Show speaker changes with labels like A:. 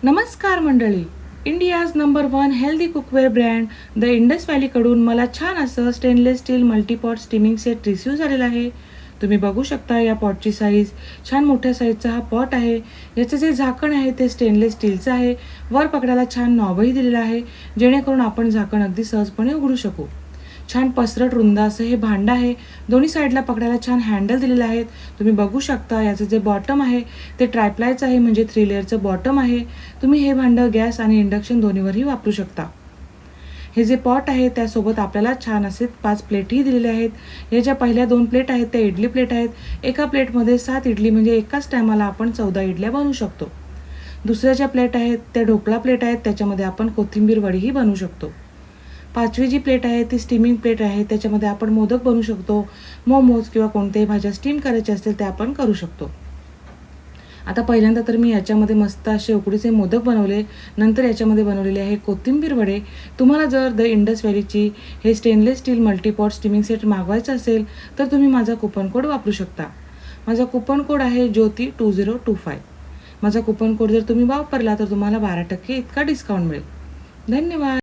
A: नमस्कार मंडळी. India's number 1 healthy cookware brand the Indus व्हॅलीकडून मला छान असं stainless steel multipot steaming set receive झालेला आहे. तुम्ही बघू शकता या पॉटची साईज छान मोठ्या साईजचा हा पॉट आहे. याचं जे झाकण आहे ते स्टेनलेस स्टीलचं आहे. वर पकडायला छान नॉबही दिलेला आहे, जेणेकरून आपण झाकण अगदी सहजपणे उघडू शकू. छान पसरट रुंद असं हे भांडं आहे. दोन्ही साईडला पकडायला छान हँडल दिलेले आहेत. तुम्ही बघू शकता याचं जे बॉटम आहे ते ट्रायप्लायचं आहे, म्हणजे 3 लेअरचं बॉटम आहे. तुम्ही हे भांडं गॅस आणि इंडक्शन दोन्हीवरही वापरू शकता. हे जे पॉट आहे त्यासोबत आपल्याला छान असे 5 प्लेटही दिलेले आहेत. या ज्या पहिल्या 2 प्लेट आहेत त्या इडली प्लेट आहेत. एका प्लेटमध्ये 7 इडली म्हणजे एकाच टायमाला आपण 14 इडल्या बनवू शकतो. दुसऱ्या ज्या प्लेट आहेत त्या ढोकळा प्लेट आहेत, त्याच्यामध्ये आपण कोथिंबीर वडीही बनवू शकतो. 5वी जी प्लेट आहे ती स्टीमिंग प्लेट आहे. त्याच्यामध्ये आपण मोदक बनवू शकतो. मोमोज किंवा कोणत्याही भाज्या स्टीम करायच्या असतील त्या आपण करू शकतो. आता पहिल्यांदा तर मी याच्यामध्ये मस्त असे उकडीचे मोदक बनवले. नंतर याच्यामध्ये बनवलेले आहे कोथिंबीर वडे. तुम्हाला जर द इंडस व्हॅलीची हे stainless steel multipot steaming set मागवायचं असेल तर तुम्ही माझा कुपन कोड वापरू शकता. माझा कुपन कोड आहे ज्योती2025. माझा कुपन कोड जर तुम्ही वापरला तर तुम्हाला 12% इतका डिस्काउंट मिळेल. धन्यवाद.